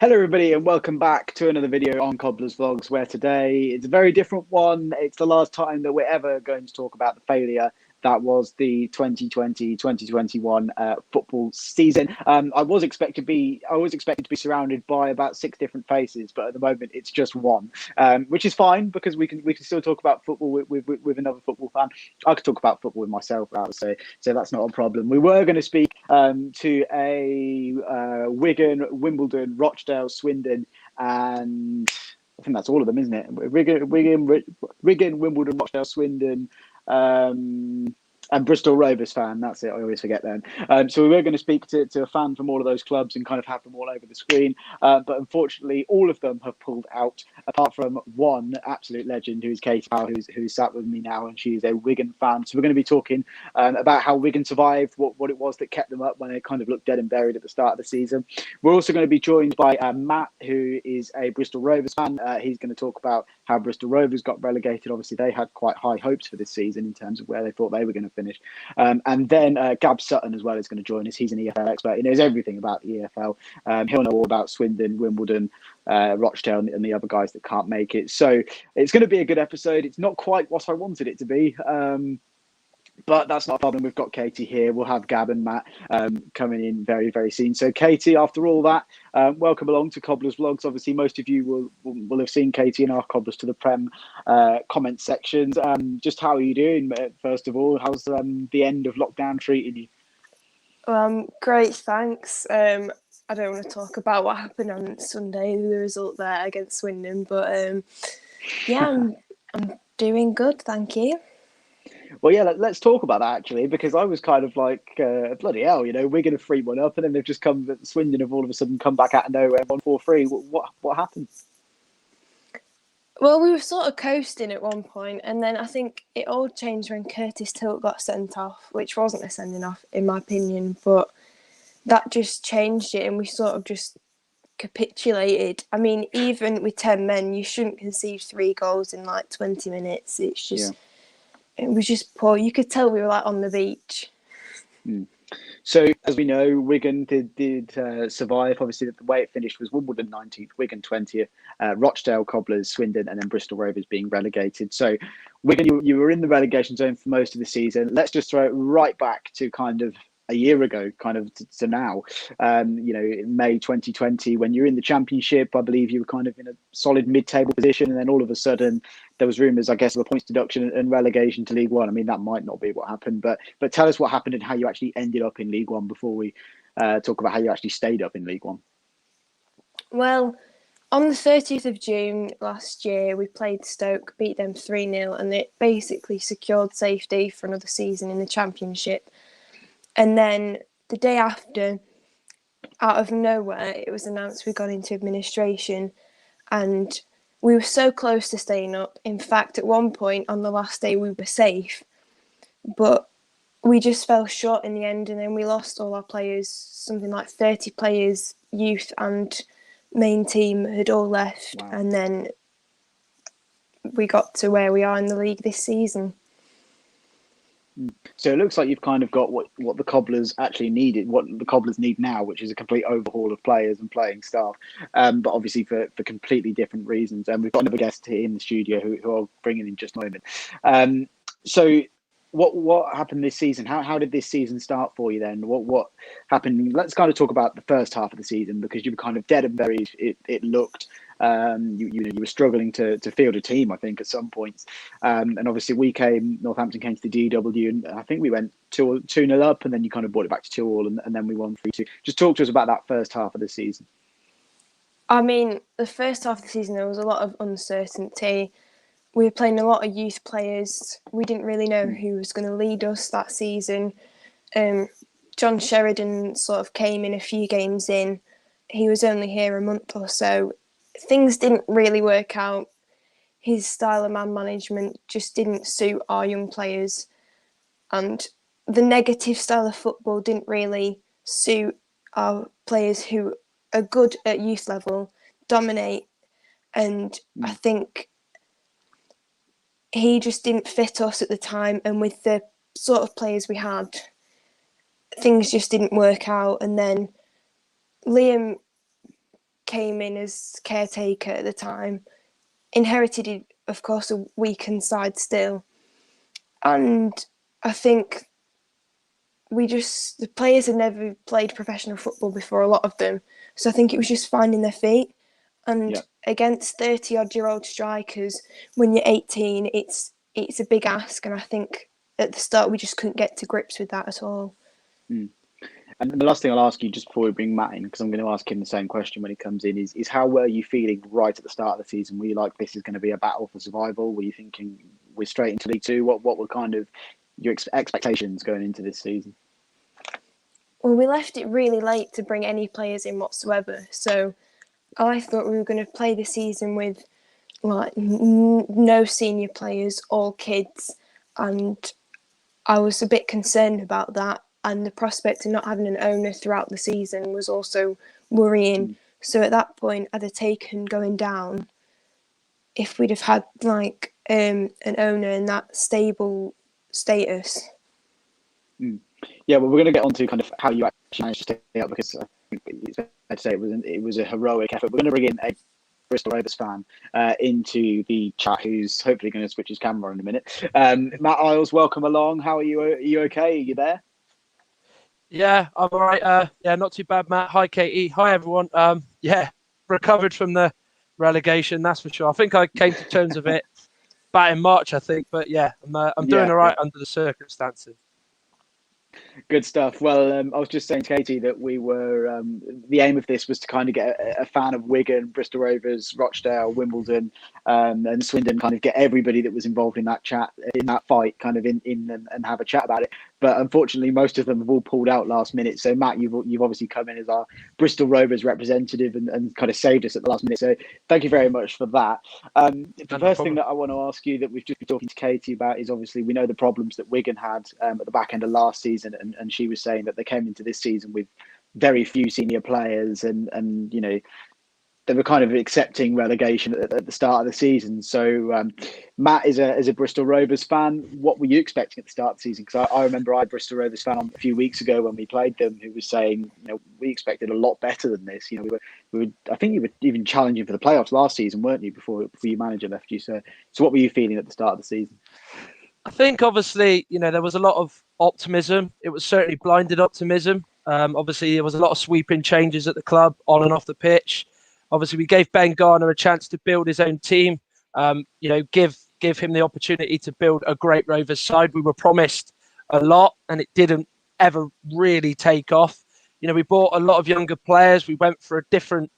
Hello everybody and welcome back to another video on Cobbler's Vlogs, where today it's a very different one. It's the last time that we're ever going to talk about the failure that was the 2020-2021 football season. I was expected to be surrounded by about 6 different faces, but at the moment it's just one, which is fine because we can still talk about football with another football fan. I could talk about football with myself, so that's not a problem. We were going to speak to a Wigan, Wimbledon, Rochdale, Swindon, and I think that's all of them, isn't it? Wigan, Wimbledon, Rochdale, Swindon, and Bristol Rovers fan. That's it. I always forget them. So we were going to speak to a fan from all of those clubs and kind of have them all over the screen. But unfortunately, all of them have pulled out, apart from one absolute legend, who is Katie Powell, who's sat with me now, and she's a Wigan fan. So we're going to be talking about how Wigan survived, what it was that kept them up when they kind of looked dead and buried at the start of the season. We're also going to be joined by Matt, who is a Bristol Rovers fan. He's going to talk about how Bristol Rovers got relegated. Obviously, they had quite high hopes for this season in terms of where they thought they were going to finish. And then Gab Sutton as well is going to join us. He's an EFL expert. He knows everything about the EFL. He'll know all about Swindon, Wimbledon, Rochdale, and the other guys that can't make it. So it's going to be a good episode. It's not quite what I wanted it to be. But that's not a problem. We've got Katie here. We'll have Gab and Matt coming in very, very soon. So, Katie, after all that, welcome along to Cobbler's Vlogs. Obviously, most of you will have seen Katie in our Cobblers to the Prem comment sections. Just how are you doing, first of all? How's the end of lockdown treating you? Great, thanks. I don't want to talk about what happened on Sunday, the result there against Swindon, but yeah, I'm doing good, thank you. Well, yeah, let's talk about that actually, because I was kind of like, bloody hell, we're going to 3-1 up, and then they've just come, Swindon have all of a sudden come back out of nowhere, 1-4-3. What happened? Well, we were sort of coasting at one point, and then I think it all changed when Curtis Tilt got sent off, which wasn't a sending off, in my opinion, but that just changed it, and we sort of just capitulated. I mean, even with 10 men, you shouldn't concede 3 goals in like 20 minutes. It's just... Yeah. It was just poor. You could tell we were like on the beach. So, as we know, Wigan did survive. Obviously, the way it finished was Wimbledon 19th, Wigan 20th, Rochdale, Cobblers, Swindon, and then Bristol Rovers being relegated. So, Wigan, you were in the relegation zone for most of the season. Let's just throw it right back to kind of a year ago, kind of to now, in May 2020, when you're in the Championship. I believe you were kind of in a solid mid-table position, and then all of a sudden there was rumours, I guess, of a points deduction and relegation to League One. I mean, that might not be what happened, but tell us what happened and how you actually ended up in League One before we talk about how you actually stayed up in League One. Well, on the 30th of June last year, we played Stoke, beat them 3-0, and it basically secured safety for another season in the Championship. And then the day after, out of nowhere, it was announced we got into administration, and we were so close to staying up. In fact, at one point on the last day, we were safe, but we just fell short in the end, and then we lost all our players. Something like 30 players, youth and main team, had all left. Wow. And then we got to where we are in the league this season. So it looks like you've kind of got what the Cobblers actually needed, what the Cobblers need now, which is a complete overhaul of players and playing staff, but obviously for completely different reasons. And we've got another guest here in the studio who I'll bring in just a moment. So what happened this season? How did this season start for you then? What happened? Let's kind of talk about the first half of the season, because you were kind of dead and buried. It looked. You were struggling to field a team, I think, at some points. And obviously Northampton came to the DW, and I think we went 2-0 up, and then you kind of brought it back to 2-2, and then we won 3-2. Just talk to us about that first half of the season. I mean, the first half of the season, there was a lot of uncertainty. We were playing a lot of youth players. We didn't really know who was going to lead us that season. John Sheridan sort of came in a few games in. He was only here a month or so. Things didn't really work out. His style of man management just didn't suit our young players. And the negative style of football didn't really suit our players who are good at youth level, dominate. And I think he just didn't fit us at the time. And with the sort of players we had, things just didn't work out. And then Liam came in as caretaker at the time, inherited, of course, a weakened side still. And I think the players had never played professional football before, a lot of them. So I think it was just finding their feet. And against 30-odd-year-old strikers, when you're 18, it's a big ask. And I think at the start we just couldn't get to grips with that at all. Mm. And the last thing I'll ask you just before we bring Matt in, because I'm going to ask him the same question when he comes in, is how were you feeling right at the start of the season? Were you like, this is going to be a battle for survival? Were you thinking we're straight into League Two? What were kind of your expectations going into this season? Well, we left it really late to bring any players in whatsoever. So I thought we were going to play the season with no senior players, all kids. And I was a bit concerned about that. And the prospect of not having an owner throughout the season was also worrying. So at that point, I'd have taken going down if we'd have had an owner in that stable status. Yeah, well, we're going to get on to kind of how you actually managed to stay up, because I think it's fair to say it was a heroic effort. We're going to bring in a Bristol Rovers fan into the chat, who's hopefully going to switch his camera in a minute. Matt Isles, welcome along. How are you? Are you okay? Are you there? Yeah, I'm all right. Yeah, not too bad, Matt. Hi, Katie. Hi, everyone. Yeah, recovered from the relegation, that's for sure. I think I came to terms with it back in March, I think. But yeah, I'm doing all right under the circumstances. Good stuff. Well, I was just saying to Katie that we were the aim of this was to kind of get a fan of Wigan, Bristol Rovers, Rochdale, Wimbledon, and Swindon, kind of get everybody that was involved in that chat, in that fight, kind of in and have a chat about it. But unfortunately, most of them have all pulled out last minute. So Matt, you've obviously come in as our Bristol Rovers representative and kind of saved us at the last minute. So thank you very much for that. The first thing that I want to ask you, that we've just been talking to Katie about, is obviously we know the problems that Wigan had at the back end of last season, and she was saying that they came into this season with very few senior players, and you know, they were kind of accepting relegation at the start of the season. So Matt is a Bristol Rovers fan. What were you expecting at the start of the season? Because I remember I had a Bristol Rovers fan on a few weeks ago when we played them, who was saying, you know, we expected a lot better than this. You know, we were I think you were even challenging for the playoffs last season, weren't you, before your manager left you? So what were you feeling at the start of the season? I think obviously, you know, there was a lot of optimism. It was certainly blinded optimism. Obviously, there was a lot of sweeping changes at the club on and off the pitch. Obviously, we gave Ben Garner a chance to build his own team. You know, give him the opportunity to build a great Rovers side. We were promised a lot, and it didn't ever really take off. You know, we bought a lot of younger players. We went for a different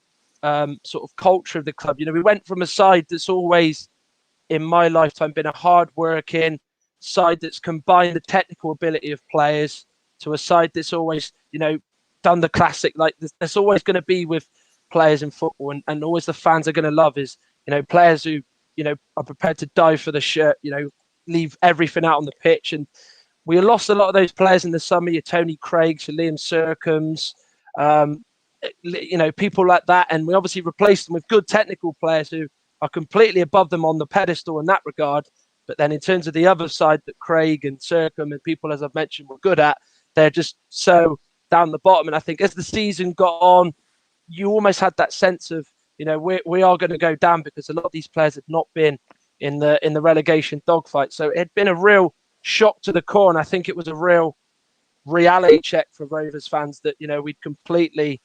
sort of culture of the club. You know, we went from a side that's always, in my lifetime, been a hard-working side that's combined the technical ability of players to a side that's always, you know, done the classic. Like there's always going to be with players in football, and always the fans are going to love is, you know, players who, you know, are prepared to die for the shirt, you know, leave everything out on the pitch. And we lost a lot of those players in the summer. Your Tony Craigs, your Liam Sercombe's, you know, people like that. And we obviously replaced them with good technical players who are completely above them on the pedestal in that regard. But then in terms of the other side that Craig and Sercombe and people, as I've mentioned, were good at, they're just so down the bottom. And I think as the season got on, you almost had that sense of, you know, we are going to go down, because a lot of these players had not been in the relegation dogfight. So it had been a real shock to the core. And I think it was a real reality check for Rovers fans that, you know, we'd completely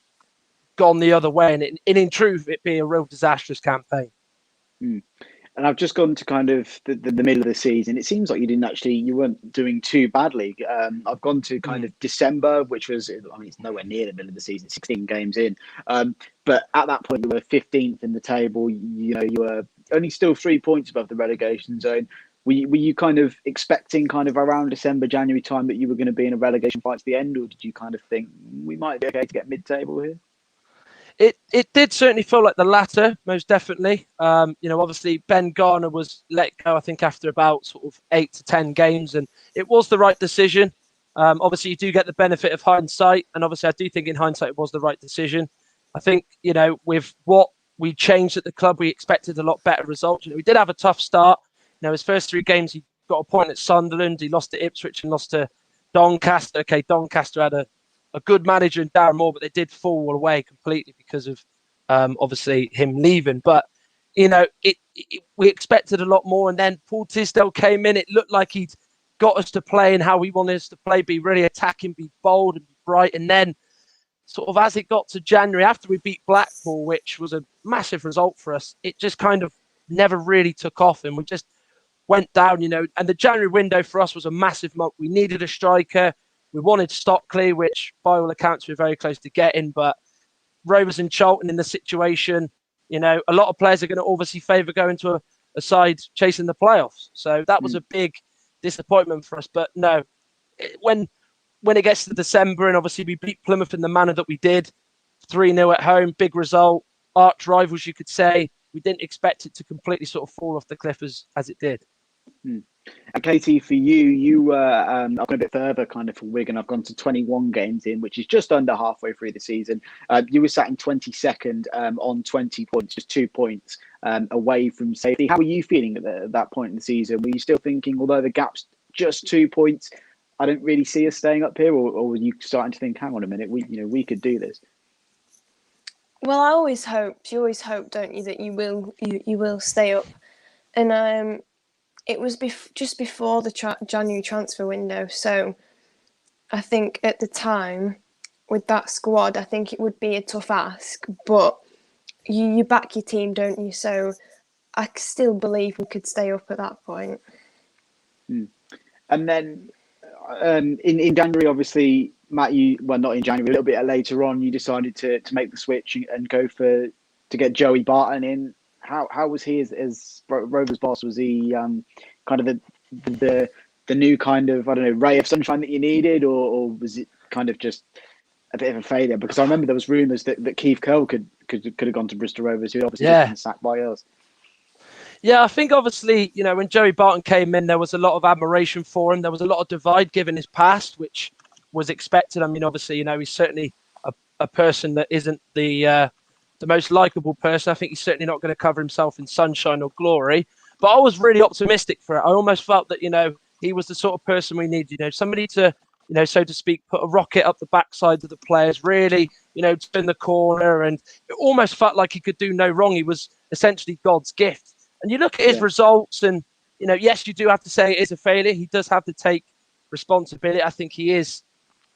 gone the other way. And in truth, it being a real disastrous campaign. And I've just gone to kind of the middle of the season. It seems like you weren't doing too badly. I've gone to kind of December, which was, I mean, it's nowhere near the middle of the season, 16 games in. But at that point, you were 15th in the table. You know, you were only still 3 points above the relegation zone. Were you kind of expecting kind of around December, January time that you were going to be in a relegation fight to the end? Or did you kind of think we might be okay to get mid-table here? It did certainly feel like the latter, most definitely. You know, obviously Ben Garner was let go, I think, after about sort of 8 to 10 games, and it was the right decision. Obviously, you do get the benefit of hindsight, and obviously, I do think in hindsight it was the right decision. I think, you know, with what we changed at the club, we expected a lot better results. You know, we did have a tough start. You know, his first 3 games, he got a point at Sunderland, he lost to Ipswich and lost to Doncaster. Okay, Doncaster had a good manager in Darren Moore, but they did fall away completely because of obviously him leaving. But you know, we expected a lot more, and then Paul Tisdale came in. It looked like he'd got us to play and how we wanted us to play, be really attacking, be bold and be bright. And then sort of as it got to January, after we beat Blackpool, which was a massive result for us, it just kind of never really took off, and we just went down, you know. And the January window for us was a massive month. We needed a striker. We wanted Stockley, which by all accounts we were very close to getting, but Rovers and Charlton in the situation, you know, a lot of players are going to obviously favour going to a side chasing the playoffs. So that was a big disappointment for us. But no, when it gets to December and obviously we beat Plymouth in the manner that we did, 3-0 at home, big result, arch rivals, you could say, we didn't expect it to completely sort of fall off the cliff as it did. And Katie, for you were, I've gone a bit further kind of for Wigan. I've gone to 21 games in, which is just under halfway through the season. You were sat in 22nd on 20 points, just 2 points away from safety. How were you feeling at that point in the season? Were you still thinking, although the gap's just 2 points, I don't really see us staying up here, or were you starting to think, hang on a minute, we could do this? Well, I always hoped. You always hope, don't you, that you will stay up, and it was just before the January transfer window. So I think at the time, with that squad, I think it would be a tough ask. But you back your team, don't you? So I still believe we could stay up at that point. And then in January, obviously, Matt, not in January, a little bit later on, you decided to make the switch and go to get Joey Barton in. How was he as Rovers boss? Was he kind of the new kind of, I don't know, ray of sunshine that you needed, or was it kind of just a bit of a failure? Because I remember there was rumours that Keith Curle could have gone to Bristol Rovers, who obviously just been sacked by us. Yeah, I think obviously, you know, when Joey Barton came in, there was a lot of admiration for him. There was a lot of divide given his past, which was expected. I mean, obviously, you know, he's certainly a person that isn't the most likable person. I think he's certainly not going to cover himself in sunshine or glory. But I was really optimistic for it. I almost felt that, you know, he was the sort of person we need, you know, somebody to, you know, so to speak, put a rocket up the backside of the players, really, you know, turn the corner. And it almost felt like he could do no wrong. He was essentially God's gift. And you look at his results and, you know, yes, you do have to say it is a failure. He does have to take responsibility. I think he is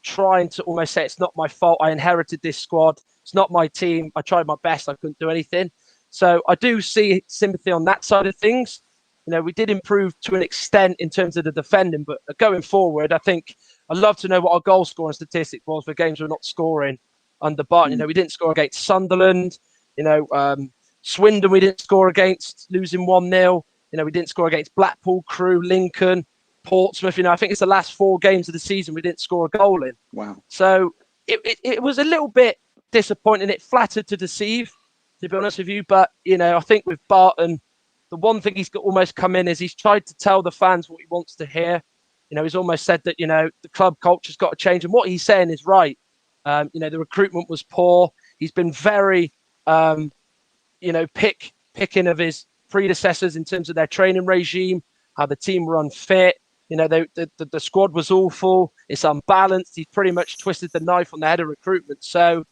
trying to almost say it's not my fault. I inherited this squad. It's not my team. I tried my best. I couldn't do anything. So I do see sympathy on that side of things. You know, we did improve to an extent in terms of the defending, but going forward, I think I'd love to know what our goal scoring statistic was for games we're not scoring under Barton. You know, we didn't score against Sunderland. You know, Swindon we didn't score against, losing 1-0. You know, we didn't score against Blackpool, Crewe, Lincoln, Portsmouth. You know, I think it's the last 4 games of the season we didn't score a goal in. Wow. So it was a little bit disappointing. It flattered to deceive, to be honest with you. But, you know, I think with Barton, the one thing he's got almost come in is he's tried to tell the fans what he wants to hear. You know, he's almost said that, you know, the club culture's got to change. And what he's saying is right. You know, the recruitment was poor. He's been very, you know, picking of his predecessors in terms of their training regime, how the team were unfit. You know, the squad was awful. It's unbalanced. He's pretty much twisted the knife on the head of recruitment. So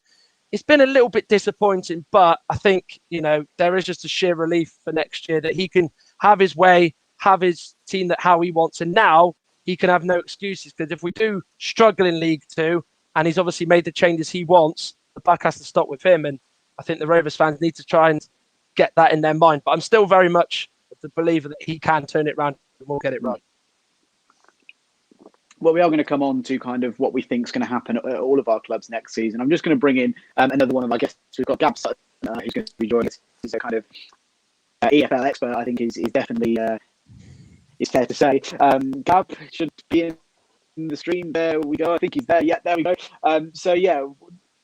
it's been a little bit disappointing, but I think, you know, there is just a sheer relief for next year that he can have his way, have his team that how he wants. And now he can have no excuses, because if we do struggle in League Two and he's obviously made the changes he wants, the buck has to stop with him. And I think the Rovers fans need to try and get that in their mind. But I'm still very much the believer that he can turn it around and we'll get it right. Well, we are going to come on to kind of what we think is going to happen at all of our clubs next season. I'm just going to bring in another one of our guests. We've got Gab Sutton, who's going to be joining us. He's a kind of EFL expert, I think is definitely, it's fair to say. Gab should be in the stream. There we go. I think he's there. Yeah, there we go. So, yeah,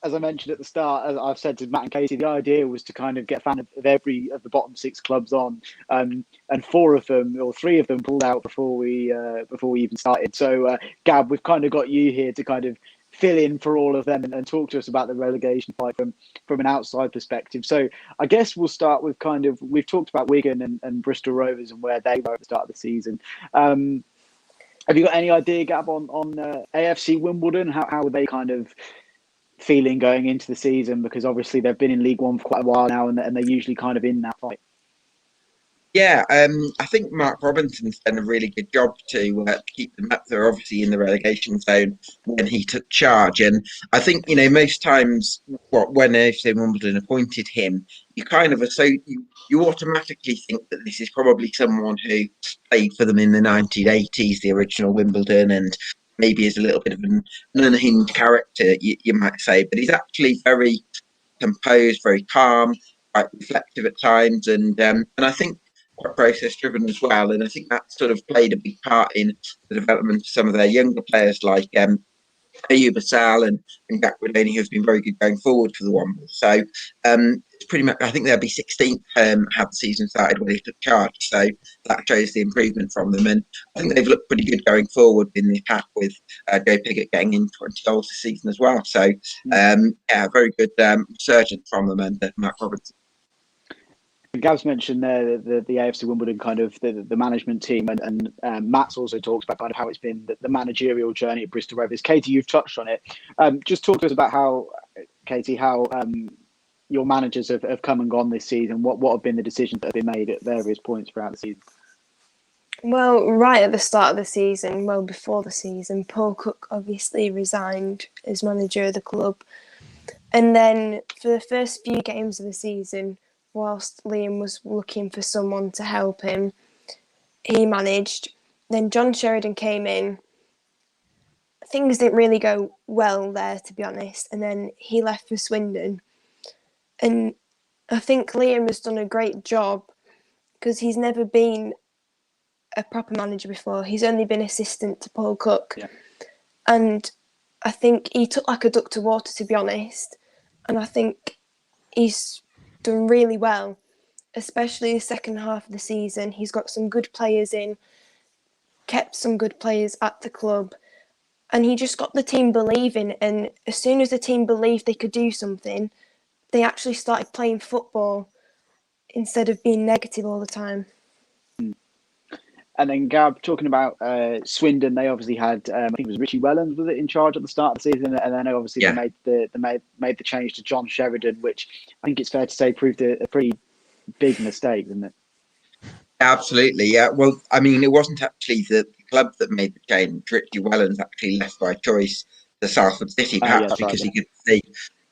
as I mentioned at the start, as I've said to Matt and Katie, the idea was to kind of get a fan of every of the bottom 6 clubs on, and 4 of them or 3 of them pulled out before we even started. So, Gab, we've kind of got you here to kind of fill in for all of them and talk to us about the relegation fight from an outside perspective. So, I guess we'll start with kind of, we've talked about Wigan and Bristol Rovers and where they were at the start of the season. Have you got any idea, Gab, on AFC Wimbledon? How are they kind of feeling going into the season? Because obviously they've been in League One for quite a while now, and they're usually kind of in that fight. Yeah, I think Mark Robinson's done a really good job to keep them up. They're obviously in the relegation zone when he took charge, and I think most times, when AFC Wimbledon appointed him, you kind of you automatically think that this is probably someone who played for them in the 1980s, the original Wimbledon, and maybe is a little bit of an unhinged character, you might say, but he's actually very composed, very calm, quite reflective at times, and I think quite process driven as well. And I think that sort of played a big part in the development of some of their younger players like Ayub Assal and Jack Rodoni, who've been very good going forward for the Wombles. So it's pretty much, I think they'll be 16th had the season started when he took charge. So that shows the improvement from them. And I think they've looked pretty good going forward in the attack with Joe Pigott getting in 20 goals this season as well. So very good resurgence from them and Matt Robertson. Gav's mentioned there the AFC Wimbledon kind of the management team, and Matt's also talks about kind of how it's been the managerial journey at Bristol Rovers. Katie, you've touched on it. Just talk to us about how your managers have come and gone this season. What have been the decisions that have been made at various points throughout the season? Well, right at the start of the season, well before the season, Paul Cook obviously resigned as manager of the club. And then for the first few games of the season, whilst Liam was looking for someone to help him, he managed. Then John Sheridan came in. Things didn't really go well there, to be honest. And then he left for Swindon. And I think Liam has done a great job because he's never been a proper manager before. He's only been assistant to Paul Cook. Yeah. And I think he took like a duck to water, to be honest. And I think he's done really well, especially the second half of the season. He's got some good players in, kept some good players at the club, and he just got the team believing. And as soon as the team believed they could do something, they actually started playing football instead of being negative all the time. And then Gab, talking about Swindon, they obviously had I think it was Richie Wellens was it in charge at the start of the season, and then obviously they made the change to John Sheridan, which I think it's fair to say proved a pretty big mistake, didn't it? Absolutely, yeah. Well, I mean, it wasn't actually the club that made the change. Richie Wellens actually left by choice to Salford City, perhaps because he could see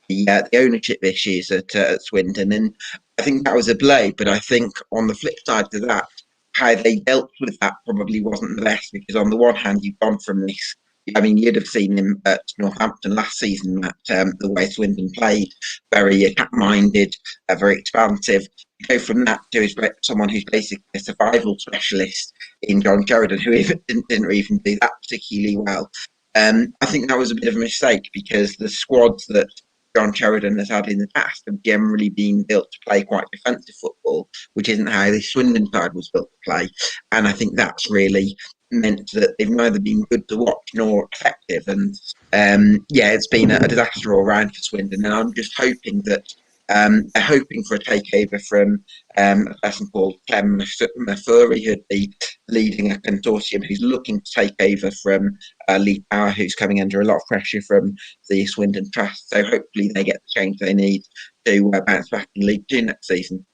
the ownership issues at Swindon, and I think that was a blow. But I think on the flip side to that, how they dealt with that probably wasn't the best, because on the one hand, you've gone from this. I mean, you'd have seen him at Northampton last season, that the way Swindon played, very attack-minded, very expansive. You go from that to someone who's basically a survival specialist in John Sheridan, who didn't even do that particularly well. I think that was a bit of a mistake, because the squads that John Sheridan has had in the past have generally been built to play quite defensive football, which isn't how the Swindon side was built to play. And I think that's really meant that they've neither been good to watch nor effective. And it's been a disaster all round for Swindon. And I'm just hoping that they're hoping for a takeover from a person called Clem Mafuri, who'd be leading a consortium who's looking to take over from Lee Power, who's coming under a lot of pressure from the Swindon Trust. So hopefully they get the change they need to bounce back in League Two next season.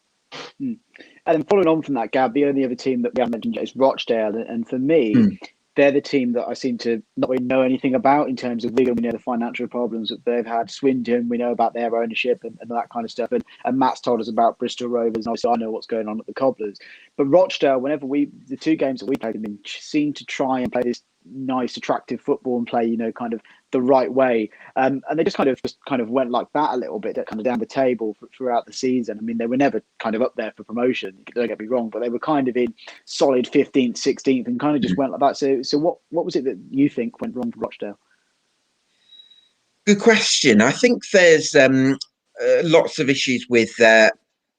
And then following on from that, Gab, the only other team that we haven't mentioned yet is Rochdale. And for me, they're the team that I seem to not really know anything about in terms of Wigan. We know the financial problems that they've had. Swindon, we know about their ownership and that kind of stuff. And Matt's told us about Bristol Rovers. And obviously, I know what's going on at the Cobblers. But Rochdale, whenever the two games that we played, seem to try and play this nice, attractive football and play, kind of the right way. And they just kind of went like that a little bit, kind of down the table throughout the season. I mean, they were never kind of up there for promotion, don't get me wrong, but they were kind of in solid 15th, 16th and kind of just went like that. So what was it that you think went wrong for Rochdale? Good question. I think there's lots of issues with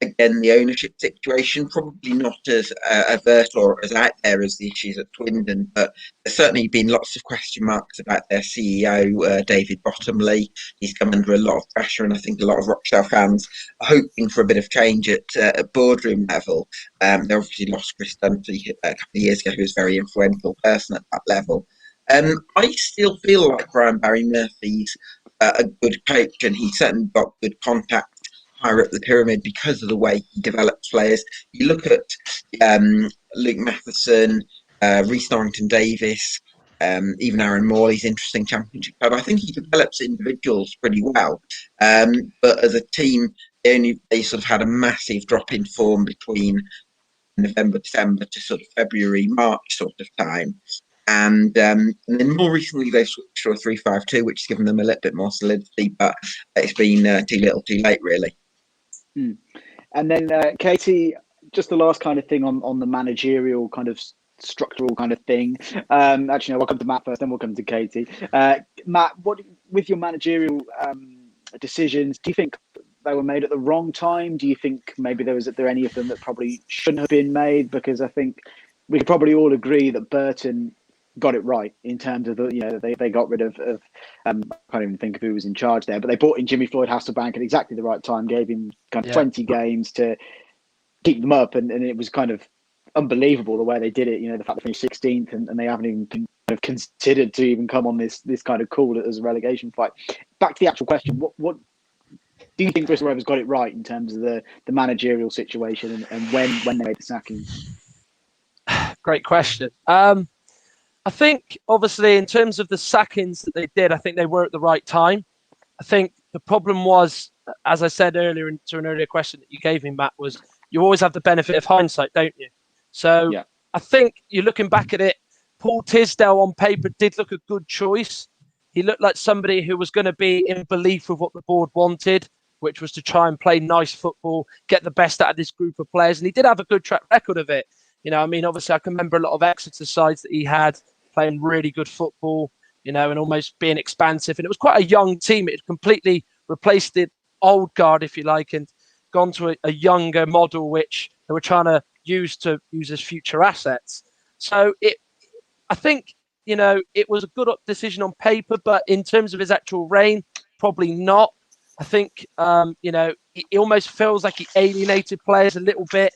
again, the ownership situation, probably not as avert or as out there as the issues at Swindon, but there's certainly been lots of question marks about their CEO, David Bottomley. He's come under a lot of pressure, and I think a lot of Rochdale fans are hoping for a bit of change at boardroom level. They obviously lost Chris Dunphy a couple of years ago, who was a very influential person at that level. I still feel like Brian Barry Murphy's a good coach, and he certainly got good contact higher up the pyramid because of the way he develops players. You look at Luke Matheson, Reece Norrington-Davis, even Aaron Morley's interesting championship club. I think he develops individuals pretty well, but as a team, they sort of had a massive drop in form between November, December to sort of February, March sort of time. And then more recently, they've switched to a 3-5-2, which has given them a little bit more solidity, but it's been too little too late, really. And then, Katie, just the last kind of thing on the managerial kind of structural kind of thing. Actually, no, we'll come to Matt first, then we'll come to Katie. Matt, what with your managerial decisions, do you think they were made at the wrong time? Do you think maybe there any of them that probably shouldn't have been made? Because I think we could probably all agree that Burton got it right in terms of they got rid of I can't even think of who was in charge there, but they brought in Jimmy Floyd Hasselbank at exactly the right time, gave him kind of 20 games to keep them up, and it was kind of unbelievable the way they did it. The fact they finished 16th and they haven't even been kind of considered to even come on this kind of call as a relegation fight. Back to the actual question, what do you think Bristol Rovers got it right in terms of the managerial situation and when they made the sackings? Great question. I think, obviously, in terms of the sackings that they did, I think they were at the right time. I think the problem was, as I said earlier to an earlier question that you gave me, Matt, was you always have the benefit of hindsight, don't you? So I think you're looking back at it, Paul Tisdale on paper did look a good choice. He looked like somebody who was going to be in belief with what the board wanted, which was to try and play nice football, get the best out of this group of players. And he did have a good track record of it. Obviously, I can remember a lot of Exeter sides that he had playing really good football, and almost being expansive. And it was quite a young team. It had completely replaced the old guard, if you like, and gone to a younger model, which they were trying to use as future assets. So I think, it was a good decision on paper, but in terms of his actual reign, probably not. I think, it almost feels like he alienated players a little bit.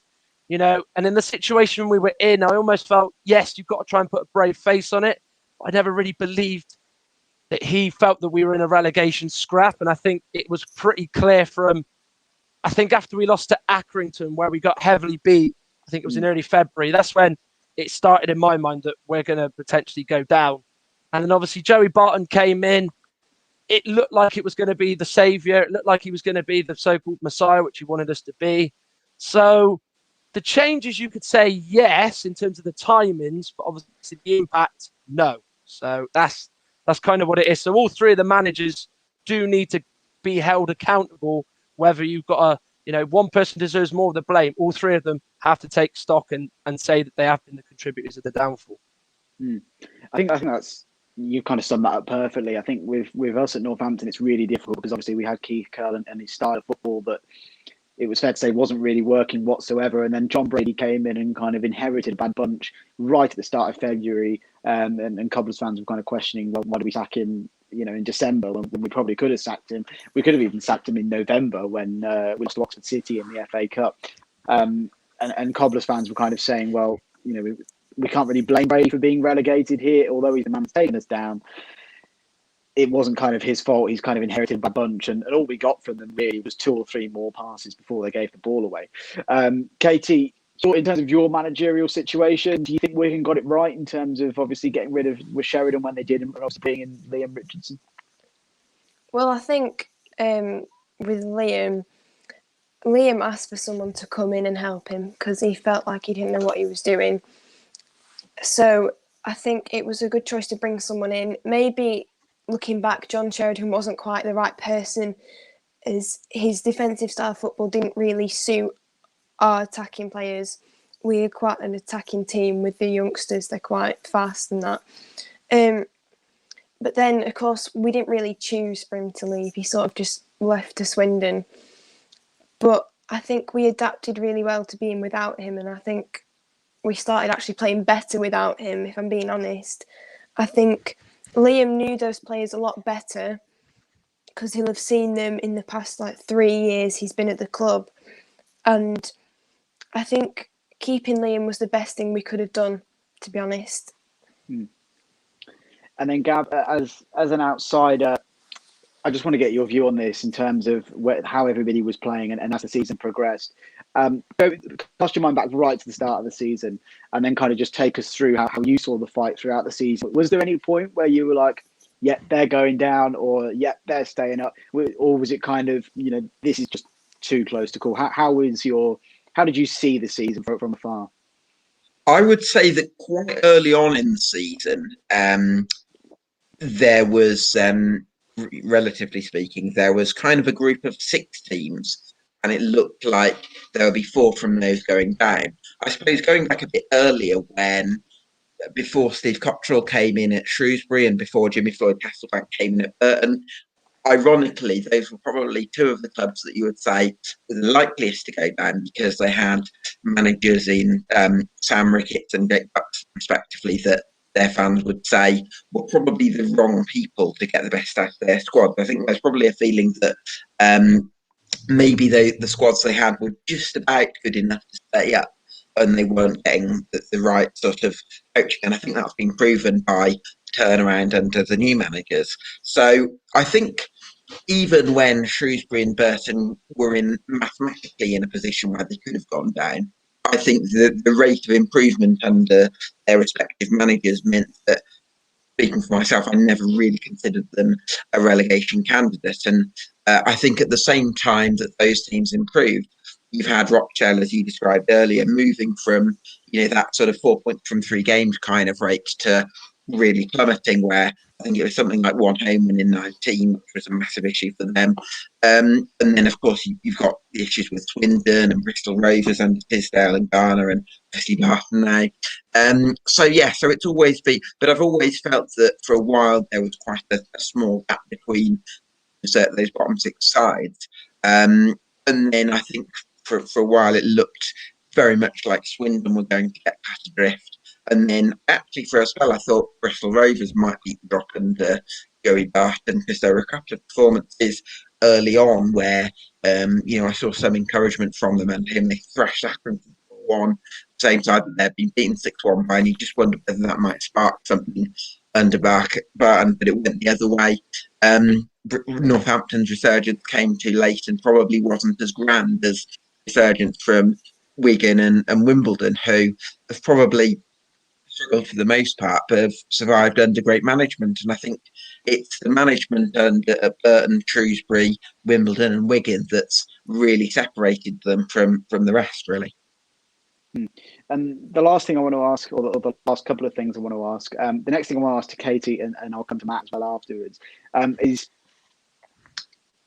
And in the situation we were in, I almost felt, yes, you've got to try and put a brave face on it. But I never really believed that he felt that we were in a relegation scrap. And I think it was pretty clear from, I think after we lost to Accrington, where we got heavily beat, I think it was in early February, that's when it started in my mind that we're going to potentially go down. And then obviously Joey Barton came in. It looked like it was going to be the saviour. It looked like he was going to be the so-called Messiah, which he wanted us to be. So the changes, you could say yes in terms of the timings, but obviously the impact, no. So that's kind of what it is. So all three of the managers do need to be held accountable. Whether you've got one person deserves more of the blame, all three of them have to take stock and say that they have been the contributors of the downfall. I think that's, you kind of summed that up perfectly. I think with us at Northampton, it's really difficult because obviously we had Keith Curl and his style of football, but it was fair to say wasn't really working whatsoever. And then John Brady came in and kind of inherited a bad bunch right at the start of February. And Cobblers fans were kind of questioning, well, why did we sack him, in December when we probably could have sacked him? We could have even sacked him in November when we lost to Oxford City in the FA Cup. And Cobblers fans were kind of saying, well, we can't really blame Brady for being relegated here, although he's the man that's taken us down. It wasn't kind of his fault. He's kind of inherited a bunch, and all we got from them really was 2 or 3 more passes before they gave the ball away. Katie, so in terms of your managerial situation, do you think Wigan got it right in terms of obviously getting rid of Sheridan when they did, and also bringing in Liam Richardson? Well, I think with Liam asked for someone to come in and help him because he felt like he didn't know what he was doing. So I think it was a good choice to bring someone in. Maybe looking back, John Sheridan wasn't quite the right person, as his defensive style of football didn't really suit our attacking players. We're quite an attacking team with the youngsters. They're quite fast and that. But then, of course, we didn't really choose for him to leave. He sort of just left to Swindon. But I think we adapted really well to being without him, and I think we started actually playing better without him, if I'm being honest. I think Liam knew those players a lot better because he'll have seen them in the past 3 years he's been at the club. And I think keeping Liam was the best thing we could have done, to be honest. And then Gab, as an outsider, I just want to get your view on this in terms of how everybody was playing and as the season progressed. So cast your mind back right to the start of the season and then kind of just take us through how you saw the fight throughout the season. Was there any point where you were like, yeah, they're going down, or yeah, they're staying up? Or was it kind of, this is just too close to call? How did you see the season from afar? I would say that quite early on in the season, there was, relatively speaking, there was kind of a group of 6 teams, and it looked like there would be 4 from those going down. I suppose going back a bit earlier, before Steve Cottrell came in at Shrewsbury and before Jimmy Floyd-Castlebank came in at Burton, ironically, those were probably 2 of the clubs that you would say were the likeliest to go down because they had managers in Sam Ricketts and Jake Bucks, respectively, that their fans would say were probably the wrong people to get the best out of their squad. I think there's probably a feeling that maybe the squads they had were just about good enough to stay up and they weren't getting the right sort of coaching. And I think that's been proven by turnaround under the new managers. So I think even when Shrewsbury and Burton were mathematically in a position where they could have gone down, I think the rate of improvement under their respective managers meant that, speaking for myself, I never really considered them a relegation candidate. And I think at the same time that those teams improved, you've had Rochdale, as you described earlier, moving from that sort of 4 points from 3 games kind of rate to really plummeting, where I think it was something like 1 home win in 19, which was a massive issue for them. And then, of course, you've got the issues with Swindon and Bristol Rovers and Tisdale and Garner and obviously Barton now. So it's always been, but I've always felt that for a while there was quite a small gap between those bottom 6 sides. And then I think for a while it looked very much like Swindon were going to get past adrift. And then actually for a spell I thought Bristol Rovers might beat the drop under Joey Barton, because there were a couple of performances early on where I saw some encouragement from them and him. They thrashed Accrington 4-1, same side that they'd been beaten 6-1 by, and you just wondered whether that might spark something under Barton, but it went the other way. Northampton's resurgence came too late and probably wasn't as grand as resurgence from Wigan and Wimbledon, who have probably struggled for the most part, but have survived under great management. And I think it's the management under Burton, Shrewsbury, Wimbledon, and Wigan that's really separated them from the rest, really. And the last thing I want to ask, or the last couple of things I want to ask, the next thing I want to ask to Katie, and I'll come to Matt as well afterwards, is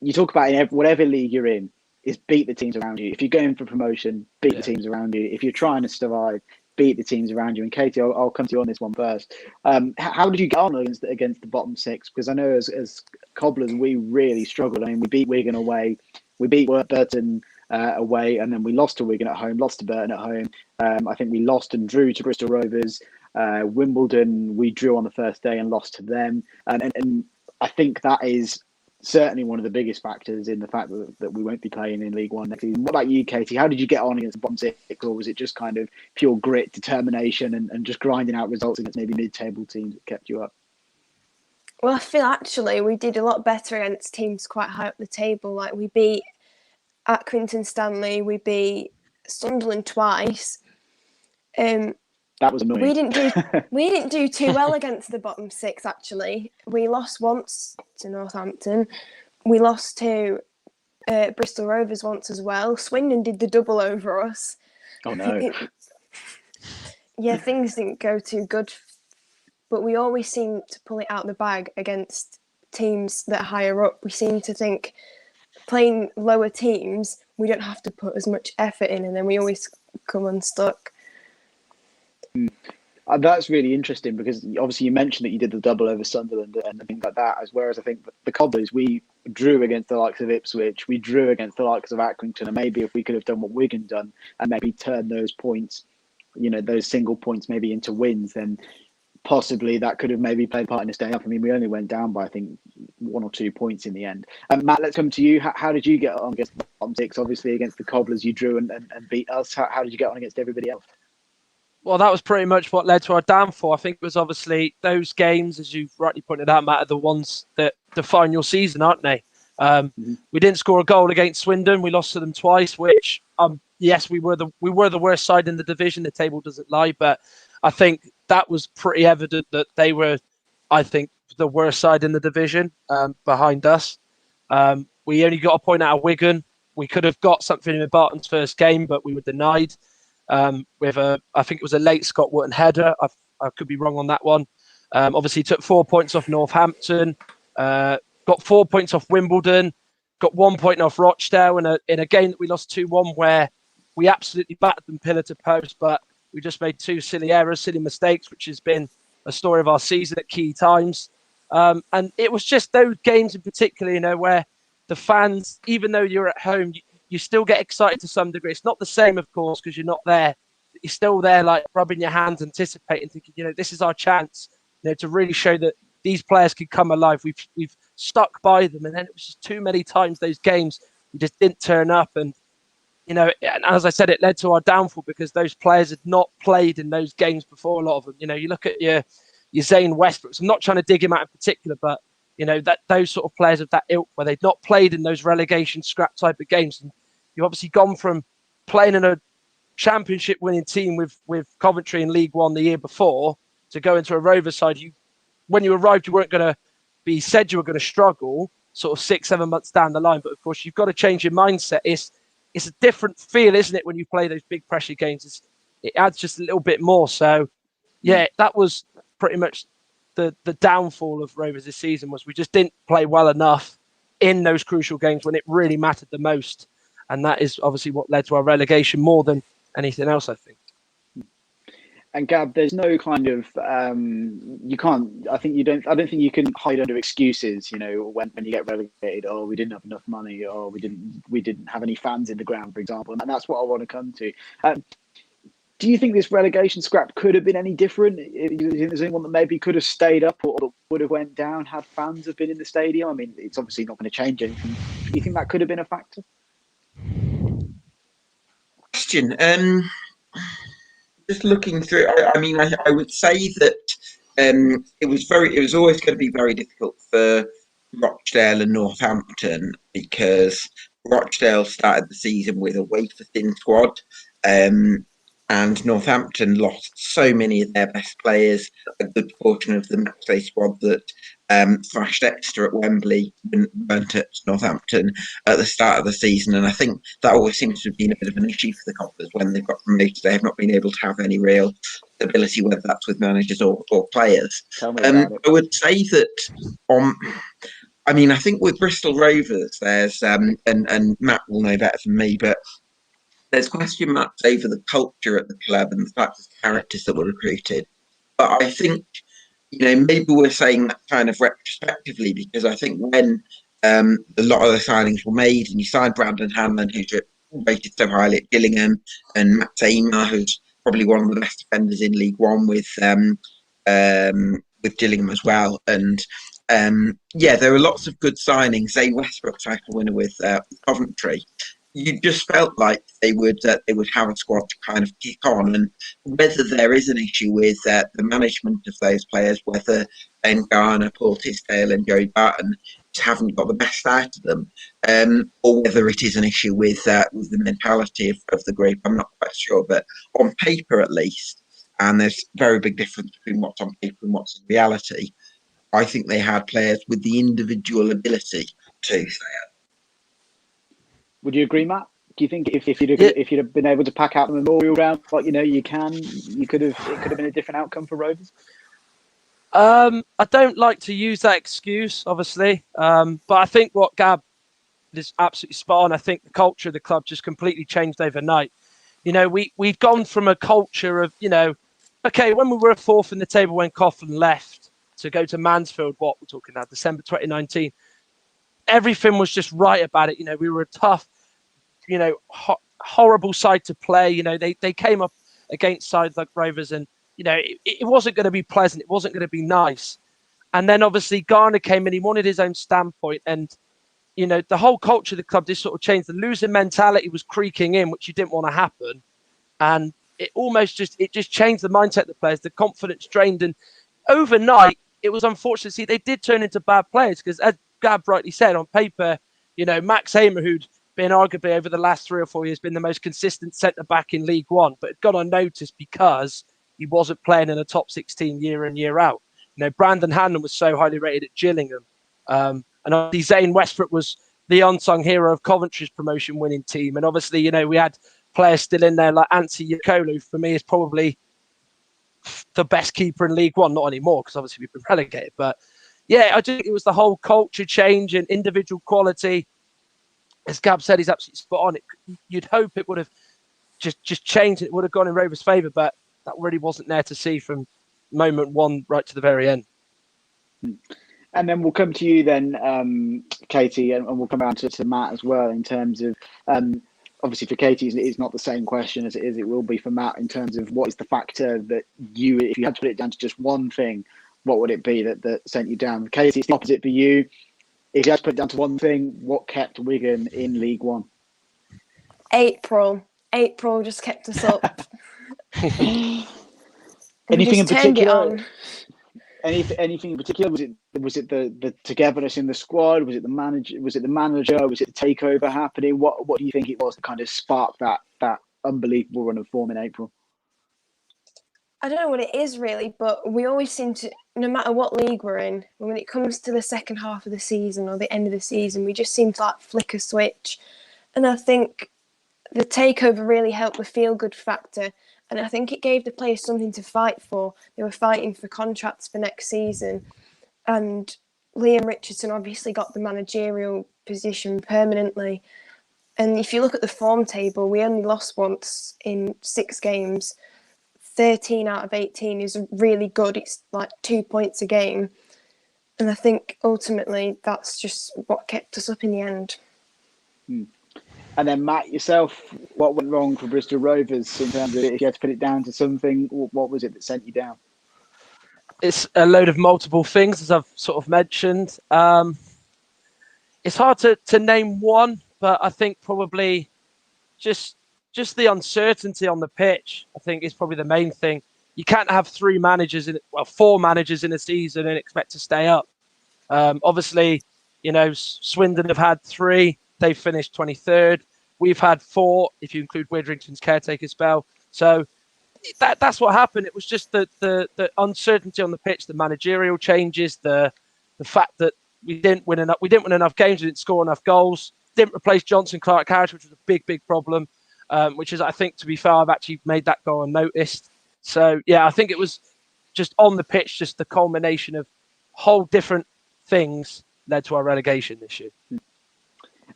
you talk about in whatever league you're in, is beat the teams around you. If you're going for promotion, beat the teams around you. If you're trying to survive, beat the teams around you. And Katie, I'll come to you on this one first. How did you get on against the bottom 6? Because I know as Cobblers, we really struggled. I mean, we beat Wigan away, we beat Burton away, and then we lost to Wigan at home, lost to Burton at home. I think we lost and drew to Bristol Rovers. Wimbledon, we drew on the first day and lost to them. And I think that is certainly one of the biggest factors in the fact that we won't be playing in League One next season. What about you, Katie? How did you get on against the bottom 6, or was it just kind of pure grit, determination, and just grinding out results against maybe mid-table teams that kept you up? Well, I feel actually we did a lot better against teams quite high up the table. Like we beat Accrington Stanley, we beat Sunderland twice. That was annoying. We didn't do too well against the bottom 6. Actually, we lost once to Northampton. We lost to Bristol Rovers once as well. Swindon did the double over us. Oh no! Things didn't go too good, but we always seem to pull it out the bag against teams that are higher up. We seem to think playing lower teams, we don't have to put as much effort in, and then we always come unstuck. That's really interesting, because obviously you mentioned that you did the double over Sunderland and things like that, whereas I think the Cobblers, we drew against the likes of Ipswich, we drew against the likes of Accrington, and maybe if we could have done what Wigan done and maybe turned those points, those single points maybe into wins, then possibly that could have maybe played part in us staying up. I mean, we only went down by, I think, 1 or 2 points in the end. Matt, let's come to you. How did you get on against the bottom 6? Obviously, against the Cobblers, you drew and beat us. How did you get on against everybody else? Well, that was pretty much what led to our downfall. I think it was obviously those games, as you rightly pointed out, Matt, are the ones that define your season, aren't they? We didn't score a goal against Swindon. We lost to them twice, which yes, we were the worst side in the division. The table doesn't lie, but I think that was pretty evident that they were, I think, the worst side in the division behind us. We only got a point out of Wigan. We could have got something in Barton's first game, but we were denied with I think it was a late Scott Wotton header. I could be wrong on that one. Obviously, took 4 points off Northampton, got 4 points off Wimbledon, got 1 point off Rochdale in a game that we lost 2-1 where we absolutely battered them pillar to post, but we just made 2 silly errors, silly mistakes, which has been a story of our season at key times. And it was just those games in particular, where the fans, even though you're at home, you still get excited to some degree. It's not the same, of course, because you're not there. You're still there, like rubbing your hands, anticipating, thinking, this is our chance, to really show that these players can come alive. We've stuck by them, and then it was just too many times those games we just didn't turn up, and and as I said, it led to our downfall because those players had not played in those games before. A lot of them, you look at your Zane Westbrooks. I'm not trying to dig him out in particular, but that those sort of players of that ilk where they've not played in those relegation scrap type of games, and you've obviously gone from playing in a championship winning team with Coventry in League One the year before to go into a Rovers side. When you arrived, you weren't going to be said you were going to struggle sort of 6-7 months down the line, but of course you've got to change your mindset. It's a different feel, isn't it, when you play those big pressure games? It adds just a little bit more. So yeah, that was pretty much the downfall of Rovers this season. Was we just didn't play well enough in those crucial games when it really mattered the most, and that is obviously what led to our relegation more than anything else, I think. And Gab, there's no kind of you can't. I don't think you can hide under excuses. When you get relegated, we didn't have enough money, or we didn't have any fans in the ground, for example. And that's what I want to come to. Do you think this relegation scrap could have been any different? Is there anyone that maybe could have stayed up or that would have went down had fans have been in the stadium? I mean, it's obviously not going to change anything. Do you think that could have been a factor? Question. Just looking through, I would say that it was always going to be very difficult for Rochdale and Northampton because Rochdale started the season with a wafer-thin squad, and Northampton lost so many of their best players, a good portion of the matchday squad that thrashed Exeter at Wembley weren't at Northampton at the start of the season. And I think that always seems to have been a bit of an issue for the Cobblers when they've got promoted. They have not been able to have any real stability, whether that's with managers or players. Tell me about it. I would say that I think with Bristol Rovers, there's and Matt will know better than me, but there's question marks over the culture at the club and the types of characters that were recruited. But I think, maybe we're saying that kind of retrospectively because I think when a lot of the signings were made and you signed Brandon Hanlon, who's rated so highly at Gillingham, and Matt Tamer, who's probably one of the best defenders in League One with Gillingham as well. And there were lots of good signings. Zane Westbrook, title winner with Coventry. You just felt like they would have a squad to kind of kick on, and whether there is an issue with the management of those players, whether Ben Garner, Paul Tisdale, and Joey Barton haven't got the best out of them, or whether it is an issue with the mentality of the group, I'm not quite sure. But on paper, at least, and there's a very big difference between what's on paper and what's in reality. I think they had players with the individual ability to stay up. Would you agree, Matt? Do you think if you'd have been able to pack out the memorial ground, like it could have been a different outcome for Rovers? I don't like to use that excuse, obviously, but I think what Gab is absolutely spot on. I think the culture of the club just completely changed overnight. We've gone from a culture of when we were fourth in the table when Coughlin left to go to Mansfield, what we're talking now, December 2019. Everything was just right about it. We were a tough, horrible side to play. They came up against sides like Rovers, and it wasn't going to be pleasant. It wasn't going to be nice. And then obviously Garner came in. He wanted his own standpoint, and the whole culture of the club just sort of changed. The losing mentality was creaking in, which you didn't want to happen, and it just changed the mindset of the players. The confidence drained, and overnight it was unfortunate to see they did turn into bad players because, as Gab rightly said, on paper, Max Hamer, who'd been arguably over the last 3 or 4 years been the most consistent centre-back in League One, but had gone unnoticed because he wasn't playing in a top 16 year in, year out. Brandon Hanlon was so highly rated at Gillingham. And obviously Zane Westbrook was the unsung hero of Coventry's promotion winning team. And obviously, we had players still in there like Antti Jakolu, for me, is probably the best keeper in League One. Not anymore, because obviously we've been relegated. But yeah, I think it was the whole culture change and individual quality. As Gab said, he's absolutely spot on. You'd hope it would have just changed. It would have gone in Rovers' favour, but that really wasn't there to see from moment one right to the very end. And then we'll come to you then, Katie, and we'll come around to Matt as well in terms of, obviously for Katie, it's not the same question as it will be for Matt in terms of what is the factor that if you had to put it down to just one thing, what would it be that sent you down? Katie, it's the opposite for you. If you had to put it down to one thing, what kept Wigan in League One? April just kept us up. Anything in particular? It Anything in particular? Was it the togetherness in the squad? Was it the manager? Was it the takeover happening? What do you think it was that kind of sparked that unbelievable run of form in April? I don't know what it is really, but we always seem to, no matter what league we're in, when it comes to the second half of the season or the end of the season, we just seem to flick a switch. And I think the takeover really helped the feel-good factor. And I think it gave the players something to fight for. They were fighting for contracts for next season. And Liam Richardson obviously got the managerial position permanently. And if you look at the form table, we only lost once in 6 games. 13 out of 18 is really good. It's like 2 points a game. And I think ultimately that's just what kept us up in the end. And then Matt, yourself, what went wrong for Bristol Rovers in terms of, if you had to put it down to something, what was it that sent you down? It's a load of multiple things, as I've sort of mentioned. It's hard to name one, but I think probably just the uncertainty on the pitch, I think, is probably the main thing. You can't have 4 managers in a season and expect to stay up. Obviously, Swindon have had 3. They've finished 23rd. We've had 4, if you include Witherington's caretaker spell. So that's what happened. It was just the uncertainty on the pitch, the managerial changes, the fact that we didn't win enough games, we didn't score enough goals, didn't replace Johnson Clark-Harris, which was a big problem. Which is, I think, to be fair, I've actually made that go unnoticed. So, yeah, I think it was just on the pitch, just the culmination of whole different things led to our relegation this year.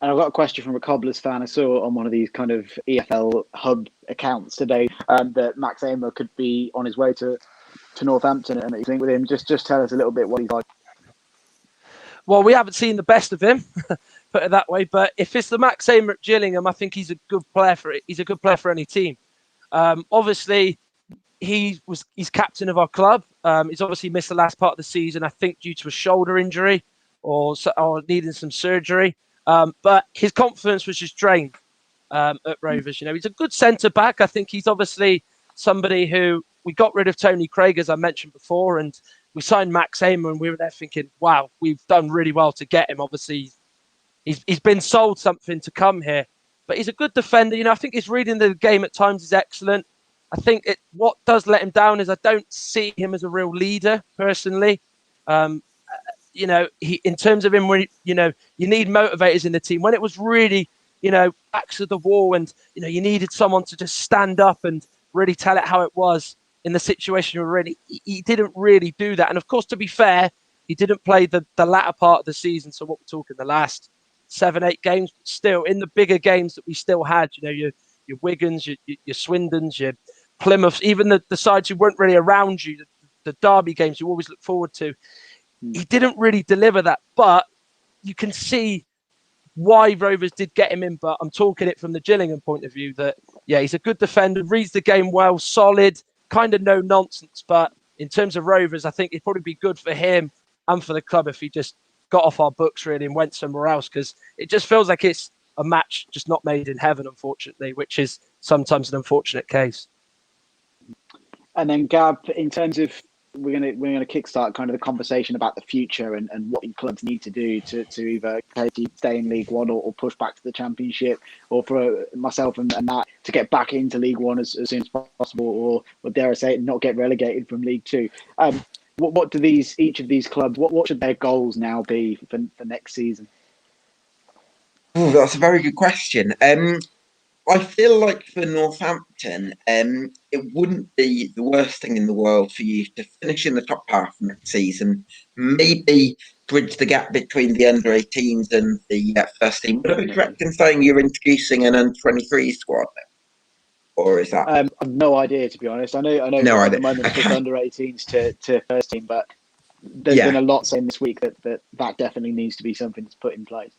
And I've got a question from a Cobblers fan. I saw on one of these kind of EFL hub accounts today that Max Hamer could be on his way to Northampton. And you think with him, just tell us a little bit what he's like. Well, we haven't seen the best of him, put it that way. But if it's the Max Hamer at Gillingham, I think he's a good player for it. He's a good player for any team. Obviously, he's captain of our club. He's obviously missed the last part of the season, I think, due to a shoulder injury or needing some surgery. But his confidence was just drained at Rovers. He's a good centre back. I think he's obviously somebody who we got rid of Tony Craig, as I mentioned before, and we signed Max Hamer, and we were there thinking, wow, we've done really well to get him. Obviously, he's been sold something to come here, but he's a good defender. I think his reading the game at times is excellent. I think what does let him down is I don't see him as a real leader personally. He, in terms of him, when you need motivators in the team. When it was really, backs to the wall, and you needed someone to just stand up and really tell it how it was in the situation you were in. He didn't really do that. And of course, to be fair, he didn't play the latter part of the season. So what we're talking, the last 7-8 games, but still in the bigger games that we still had, your Wigans, your Swindons, your Plymouths, even the sides who weren't really around you, the derby games you always look forward to. He didn't really deliver that, but you can see why Rovers did get him in. But I'm talking it from the Gillingham point of view that, yeah, he's a good defender, reads the game well, solid, kind of no nonsense. But in terms of Rovers, I think it'd probably be good for him and for the club if he just got off our books really and went somewhere else, because it just feels like it's a match just not made in heaven, unfortunately, which is sometimes an unfortunate case. And then Gab, in terms of we're gonna kickstart kind of the conversation about the future and what the clubs need to do to either stay in League One or push back to the Championship, or for myself and Matt to get back into League One as soon as possible, or dare I say it, not get relegated from League Two. What do each of these clubs, what should their goals now be for next season? Oh, that's a very good question. I feel like for Northampton, it wouldn't be the worst thing in the world for you to finish in the top half next season, maybe bridge the gap between the under-18s and the first team. Would I be correct in saying you're introducing an under-23 squad? Or is that? I've no idea, to be honest. I know. No at idea. the moment it's Okay. under-18s to first team, but there's been a lot saying this week that definitely needs to be something that's put in place.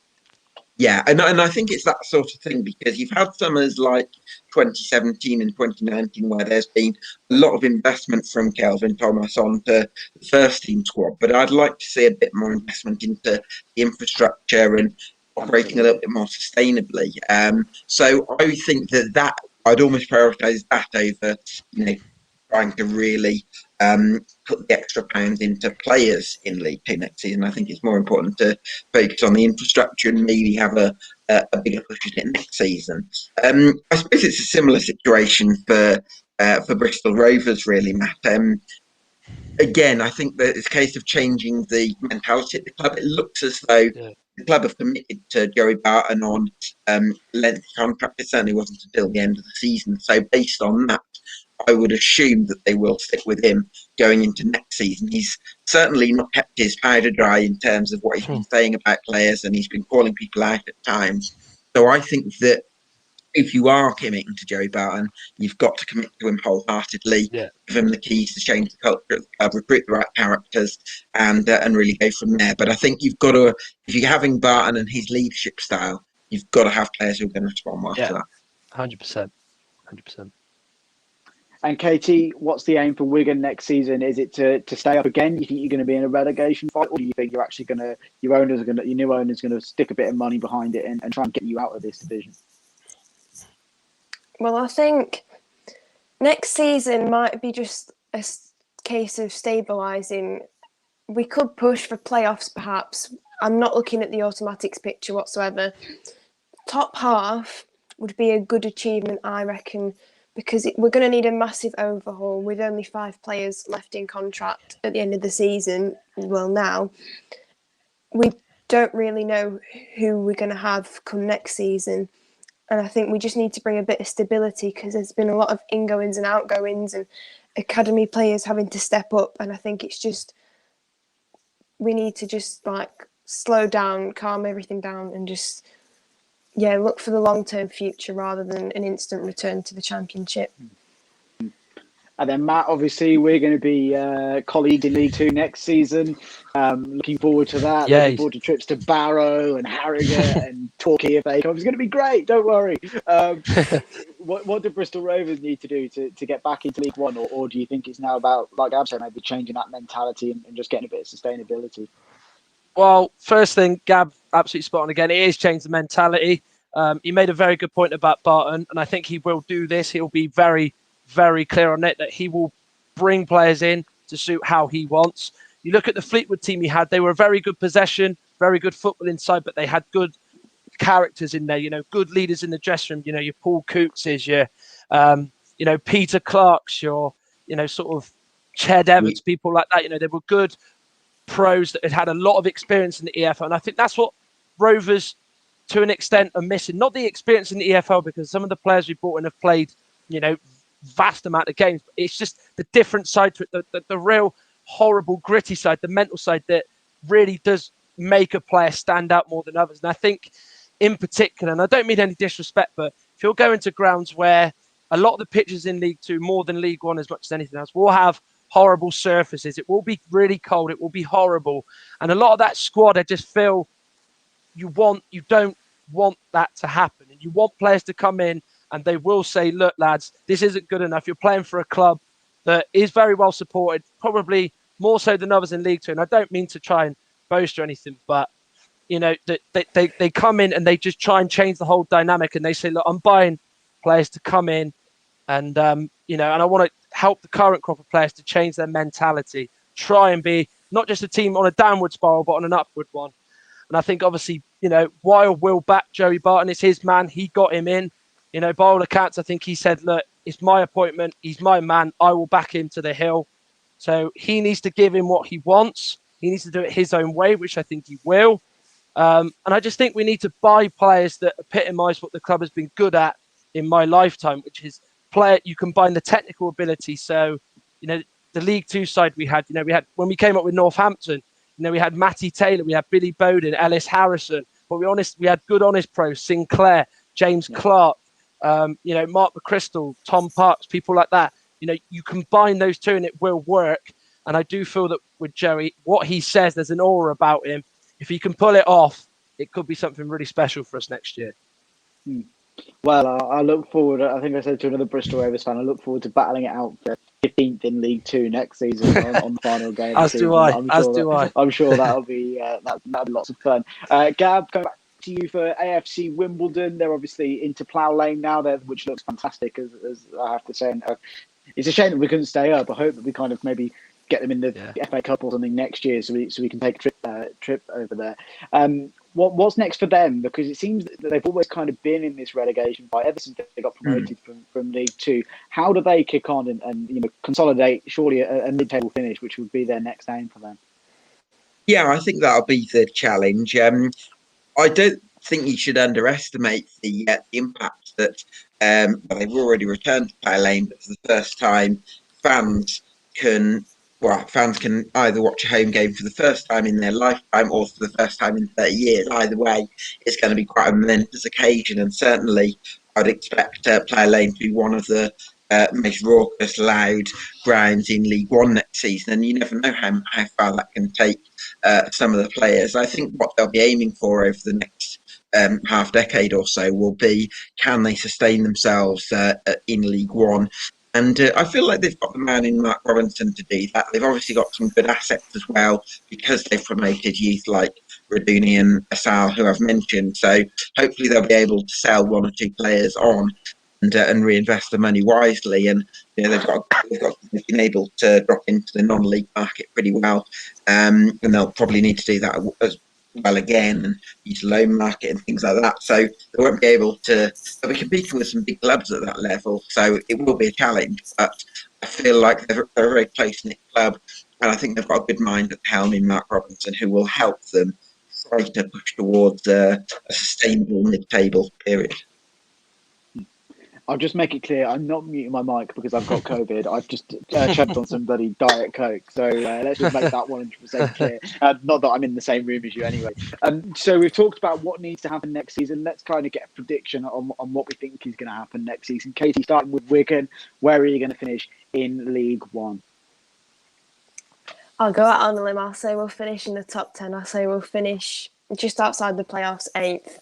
Yeah, and I think it's that sort of thing because you've had summers like 2017 and 2019 where there's been a lot of investment from Kelvin Thomas onto the first team squad, but I'd like to see a bit more investment into the infrastructure and operating a little bit more sustainably. So I think that I'd almost prioritise that over, trying to really put the extra pounds into players in League Two next season. I think it's more important to focus on the infrastructure and maybe have a bigger push at it next season. I suppose it's a similar situation for Bristol Rovers, really, Matt. Again, I think that it's a case of changing the mentality at the club. It looks as though the club have committed to Joey Barton on lengthy contract. It certainly wasn't until the end of the season. So based on that, I would assume that they will stick with him going into next season. He's certainly not kept his powder dry in terms of what he's been saying about players, and he's been calling people out at times. So I think that if you are committing to Joey Barton, you've got to commit to him wholeheartedly. Give him the keys to change the culture of the club, recruit the right characters, and really go from there. But I think you've got to, if you're having Barton and his leadership style, you've got to have players who are going to respond well to that. 100%. 100%. And KT, what's the aim for Wigan next season? Is it to stay up again? You think you're going to be in a relegation fight, or do you think you're actually going to your new owner's going to stick a bit of money behind it and try and get you out of this division? Well, I think next season might be just a case of stabilising. We could push for playoffs, perhaps. I'm not looking at the automatics picture whatsoever. Top half would be a good achievement, I reckon, because we're going to need a massive overhaul with only 5 players left in contract at the end of the season. Well, now, we don't really know who we're going to have come next season. And I think we just need to bring a bit of stability because there's been a lot of ingoings and outgoings and academy players having to step up. And I think it's just, we need to just slow down, calm everything down and just, look for the long-term future rather than an instant return to the Championship. And then Matt, obviously, we're going to be colleagues in League Two next season. Looking forward to that. Yeah, looking forward to trips to Barrow and Harrogate and Torquay if they come. It's going to be great. Don't worry. What do Bristol Rovers need to do to get back into League One, or do you think it's now about, like I've said, maybe changing that mentality and just getting a bit of sustainability? Well, first thing, Gab, absolutely spot on again. It is change the mentality. He made a very good point about Barton, and I think he will do this. He'll be very, very clear on it that he will bring players in to suit how he wants. You look at the Fleetwood team he had; they were a very good possession, very good football inside, but they had good characters in there. Good leaders in the dressing room. Your Paul Cootses, your Peter Clarks, your sort of Ched Evans, people like that. They were good pros that had a lot of experience in the EFL, and I think that's what Rovers, to an extent, are missing. Not the experience in the EFL, because some of the players we brought in have played, vast amount of games. But it's just the different side to it, the real horrible, gritty side, the mental side that really does make a player stand out more than others. And I think, in particular, and I don't mean any disrespect, but if you're going to grounds where a lot of the pitches in League Two, more than League One as much as anything else, will have horrible surfaces. It will be really cold. It will be horrible. And a lot of that squad, I just feel you don't want that to happen. And you want players to come in and they will say, look, lads, this isn't good enough. You're playing for a club that is very well supported, probably more so than others in League Two. And I don't mean to try and boast or anything, but, they come in and they just try and change the whole dynamic. And they say, look, I'm buying players to come in, And, and I want to help the current crop of players to change their mentality, try and be not just a team on a downward spiral, but on an upward one. And I think, obviously, while Will back Joey Barton is his man, he got him in. By all accounts, I think he said, look, it's my appointment. He's my man. I will back him to the hill. So he needs to give him what he wants. He needs to do it his own way, which I think he will. And I just think we need to buy players that epitomise what the club has been good at in my lifetime, which is you combine the technical ability. So, the League Two side we had when we came up with Northampton, we had Matty Taylor, we had Billy Bowden, Ellis Harrison, but we had good honest pros, Sinclair, James Clark, Mark McChrystal, Tom Parks, people like that. You combine those two and it will work. And I do feel that with Joey, what he says, there's an aura about him. If he can pull it off, it could be something really special for us next year. Well, I look forward. I think I said to another Bristol Rovers fan, I look forward to battling it out for 15th in League Two next season on the final game. As do I. I'm sure that'll be that'll be lots of fun. Gab, going back to you for AFC Wimbledon. They're obviously into Plough Lane now, which looks fantastic, as I have to say. And, it's a shame that we couldn't stay up. I hope that we kind of maybe get them in the FA Cup or something next year, so we can take a trip over there. What's next for them? Because it seems that they've always kind of been in this relegation fight ever since they got promoted from League Two. How do they kick on and consolidate? Surely a mid-table finish, which would be their next aim for them. Yeah, I think that'll be the challenge. I don't think you should underestimate the impact that they've already returned to Plough Lane, but for the first time, fans can either watch a home game for the first time in their lifetime or for the first time in 30 years. Either way, it's going to be quite a momentous occasion, and certainly I'd expect Plough Lane to be one of the most raucous, loud grounds in League One next season, and you never know how far that can take some of the players. I think what they'll be aiming for over the next half decade or so will be, can they sustain themselves in League One? And I feel like they've got the man in Mark Robinson to do that. They've obviously got some good assets as well, because they've promoted youth like Raduni and Asal, who I've mentioned. So hopefully they'll be able to sell one or two players on and reinvest the money wisely. And they've been able to drop into the non-league market pretty well, and they'll probably need to do that as well again, and use the loan market and things like that. So they won't be able to. They'll be competing with some big clubs at that level. So it will be a challenge. But I feel like they're a very close-knit club, and I think they've got a good mind at the helm in Mark Robinson, who will help them try to push towards a sustainable mid-table period. I'll just make it clear, I'm not muting my mic because I've got COVID. I've just choked on some bloody Diet Coke. So let's just make that 100% clear. Not that I'm in the same room as you anyway. So we've talked about what needs to happen next season. Let's kind of get a prediction on what we think is going to happen next season. Katie, starting with Wigan, where are you going to finish in League One? I'll go out on a limb. I'll say we'll finish in the top 10. I'll say we'll finish just outside the playoffs, 8th.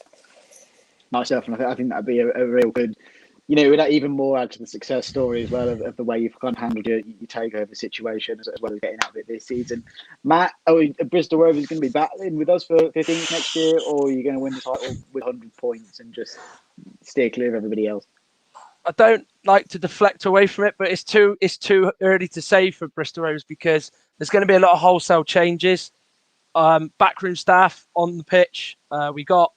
Nice stuff. And I think that'd be a real good... would that even more add to the success story as well of the way you've kind of handled your takeover situation as well as getting out of it this season. Matt, are Bristol Rovers going to be battling with us for 15th next year, or are you going to win the title with 100 points and just steer clear of everybody else? I don't like to deflect away from it, but it's too early to say for Bristol Rovers because there's going to be a lot of wholesale changes. Backroom staff on the pitch. We got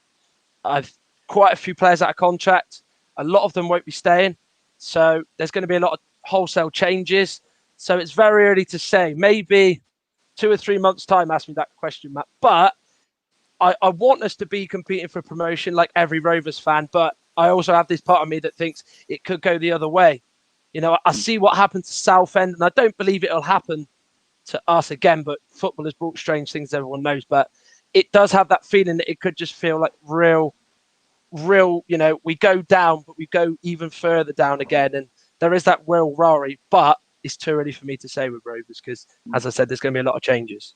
quite a few players out of contract. A lot of them won't be staying. So there's going to be a lot of wholesale changes. So it's very early to say. Maybe 2 or 3 months' time, ask me that question, Matt. But I want us to be competing for promotion like every Rovers fan. But I also have this part of me that thinks it could go the other way. I see what happened to Southend, and I don't believe it'll happen to us again. But football has brought strange things, everyone knows. But it does have that feeling that it could just feel like real, we go down, but we go even further down again. And there is that real worry, but it's too early for me to say with Rovers because, as I said, there's going to be a lot of changes.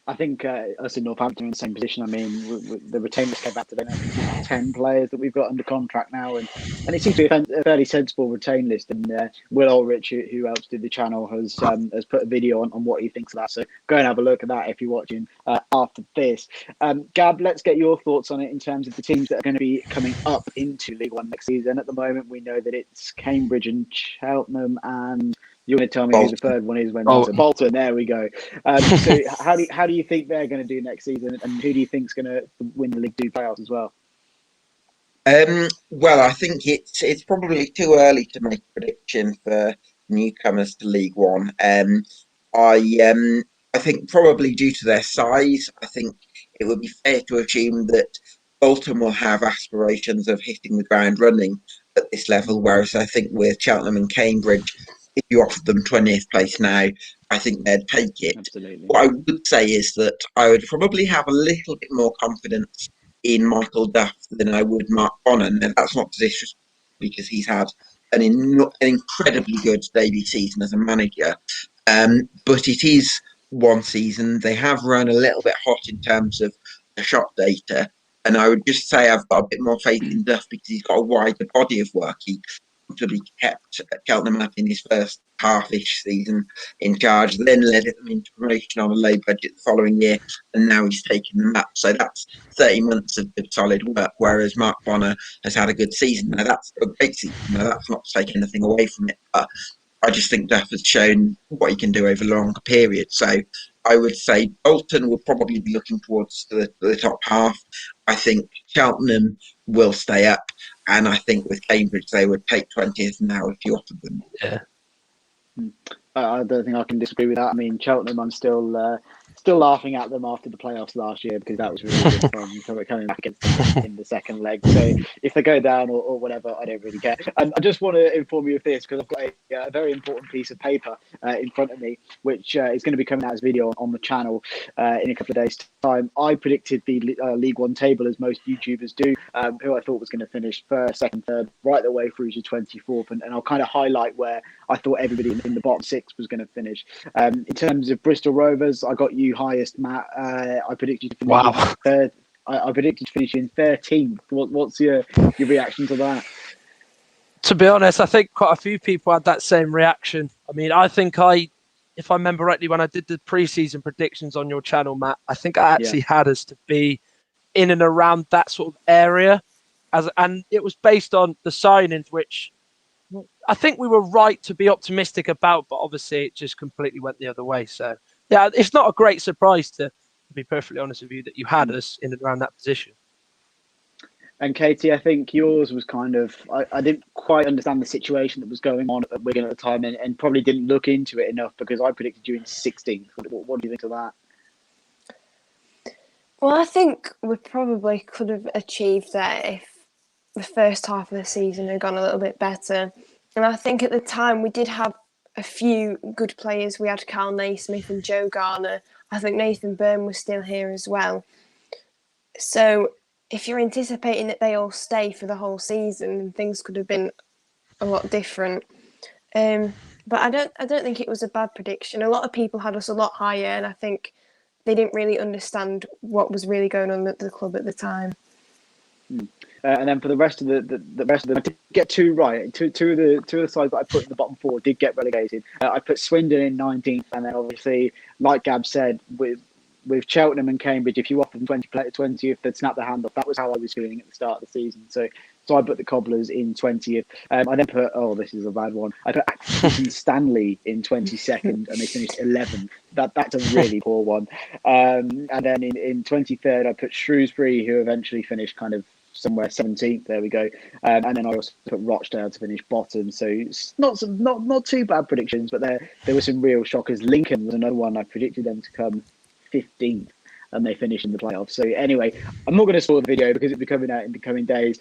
I think us in Northampton are in the same position. I mean, the retainers came back today. I think it's 10 players that we've got under contract now, and it seems to be a fairly sensible retain list. And Will Ulrich, who helps do the channel, has put a video on what he thinks of that. So go and have a look at that if you're watching after this. Gab, let's get your thoughts on it in terms of the teams that are going to be coming up into League One next season. At the moment, we know that it's Cambridge and Cheltenham, and you're going to tell me Bolton. who the third one is when Bolton. There we go. So how do you think they're going to do next season, and who do you think's going to win the League Two playoffs as well? Well, I think it's probably too early to make a prediction for newcomers to League One. I think probably due to their size, I think it would be fair to assume that Bolton will have aspirations of hitting the ground running at this level, whereas I think with Cheltenham and Cambridge, if you offered them 20th place now, I think they'd take it. Absolutely. What I would say is that I would probably have a little bit more confidence in Michael Duff than I would Mark Bonner. And that's not disrespect, because he's had an incredibly good debut season as a manager. But it is one season. They have run a little bit hot in terms of the shot data. And I would just say I've got a bit more faith in Duff because he's got a wider body of work. He be kept Cheltenham up in his first half-ish season in charge, then led them into promotion on a low budget the following year, and now he's taken them up. So that's 30 months of good solid work, whereas Mark Bonner has had a good season. Now that's a great season. Now that's not to take anything away from it, but I just think Duff has shown what he can do over a long period. So I would say Bolton will probably be looking towards the top half. I think Cheltenham will stay up, and I think with Cambridge they would take 20th now if you offered them. Yeah. I don't think I can disagree with that. I mean, Cheltenham, I'm still laughing at them after the playoffs last year because that was really good fun coming back against them in the second leg. So if they go down or whatever, I don't really care. And I just want to inform you of this because I've got a very important piece of paper in front of me, which is going to be coming out as video on the channel in a couple of days' time. I predicted the League One table, as most YouTubers do, who I thought was going to finish first, second, third, right the way through to 24th. And I'll kind of highlight where I thought everybody in the bottom six was going to finish. In terms of Bristol Rovers, I got you highest, Matt. I predicted you to finish in third. I predicted to finish in 13th. What's your reaction to that? To be honest, I think quite a few people had that same reaction. I mean, I think if I remember rightly, when I did the pre-season predictions on your channel, Matt, I think I actually had us to be in and around that sort of area, and it was based on the signings, which I think we were right to be optimistic about, but obviously it just completely went the other way. So, yeah, it's not a great surprise, to be perfectly honest with you, that you had us in and around that position. And Katie, I think yours was kind of, I didn't quite understand the situation that was going on at Wigan at the time and probably didn't look into it enough because I predicted you in 16th. What do you think of that? Well, I think we probably could have achieved that if the first half of the season had gone a little bit better. And I think at the time we did have a few good players. We had Carl Naismith and Joe Garner. I think Nathan Byrne was still here as well. So if you're anticipating that they all stay for the whole season, things could have been a lot different. But I don't think it was a bad prediction. A lot of people had us a lot higher, and I think they didn't really understand what was really going on at the club at the time. And then for the rest of the rest of them, I did get two right. Two of the sides that I put in the bottom four did get relegated. I put Swindon in 19th, and then obviously, like Gab said, with Cheltenham and Cambridge, if you offer them 20th, they'd snap their hand off. That was how I was feeling at the start of the season. So I put the Cobblers in 20th. I then put, this is a bad one. I put Accrington Stanley in 22nd, and they finished 11th. That's a really poor one. And then in 23rd, I put Shrewsbury, who eventually finished kind of somewhere 17th. There we go. And then I also put Rochdale to finish bottom. So it's not too bad predictions, but there were some real shockers. Lincoln was another one. I predicted them to come 15th, and they finished in the playoffs. So anyway, I'm not going to spoil the video because it'll be coming out in the coming days.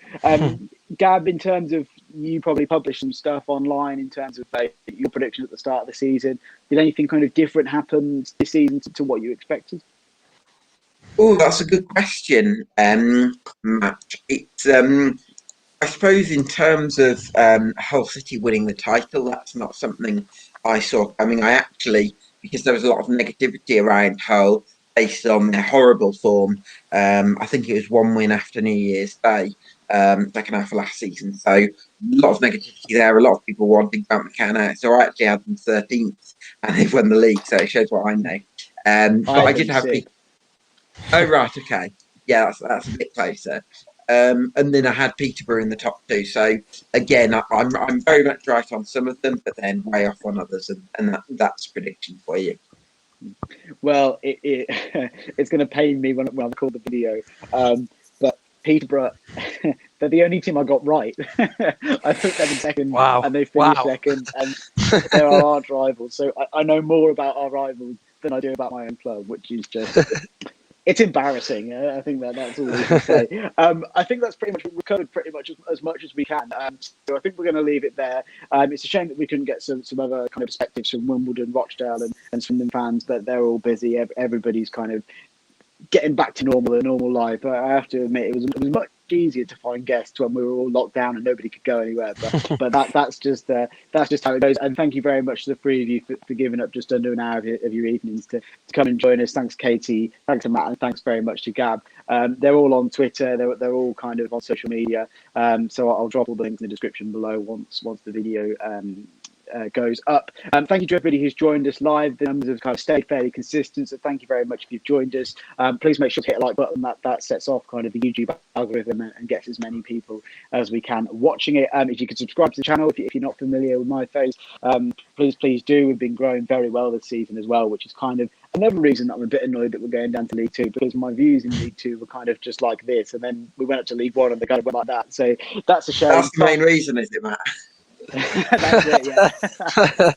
Gab, in terms of, you probably published some stuff online in terms of your prediction at the start of the season. Did anything kind of different happen this season to what you expected? Oh, that's a good question, Matt. It's I suppose in terms of Hull City winning the title, that's not something I saw coming. I actually, because there was a lot of negativity around Hull, based on their horrible form. I think it was one win after New Year's Day, second half of last season. So a lot of negativity there. A lot of people wanting Grant McCann out. So I actually had them 13th, and they've won the league. So it shows what I know. But I did have. Oh right, okay, yeah, that's a bit closer. And then I had Peterborough in the top two. So again, I'm very much right on some of them, but then way off on others, and that's prediction for you. Well, it's going to pain me when I record the video, but Peterborough, they're the only team I got right. I put them in second, and they finished second, and they're our arch rivals. So I know more about our rivals than I do about my own club, which is just. It's embarrassing. I think that's all we can say. I think that's pretty much we've covered pretty much as much as we can. So I think we're going to leave it there. It's a shame that we couldn't get some other kind of perspectives from Wimbledon, Rochdale, and Swindon fans, but they're all busy. Everybody's kind of getting back to normal life. But I have to admit, it was much easier to find guests when we were all locked down and nobody could go anywhere. But that's just how it goes. And thank you very much to the three of you for giving up just under an hour of your evenings to come and join us. Thanks, Katie. Thanks to Matt, and thanks very much to Gab. They're all on Twitter. They're all kind of on social media. So I'll drop all the links in the description below once the video goes up. Thank you to everybody who's joined us live. The numbers have kind of stayed fairly consistent, so thank you very much if you've joined us. Please make sure to hit a like button. That sets off kind of the YouTube algorithm and gets as many people as we can watching it. If you could subscribe to the channel if you're not familiar with my face, please do. We've been growing very well this season as well, which is kind of another reason that I'm a bit annoyed that we're going down to League Two, because my views in League Two were kind of just like this, and then we went up to League One and they kind of went like that. So that's a shame. That's the main reason, is it, Matt? That's it, yeah.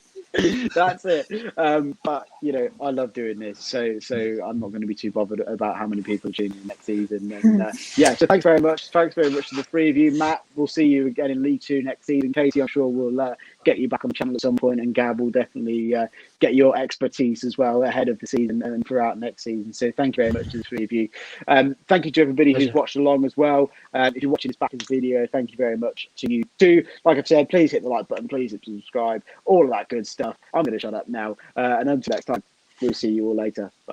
That's it. But I love doing this, so I'm not going to be too bothered about how many people tune in next season. And so thanks very much. Thanks very much to the three of you. Matt, we'll see you again in League Two next season. Katie, I'm sure we'll get you back on the channel at some point, and Gab will definitely get your expertise as well ahead of the season and throughout next season. So thank you very much to the three of you. Thank you to everybody who's watched along as well. If you're watching this back in the video, thank you very much to you too. Like I've said, please hit the like button, please hit subscribe, all of that good stuff. I'm going to shut up now, and until next time, we'll see you all later. Bye.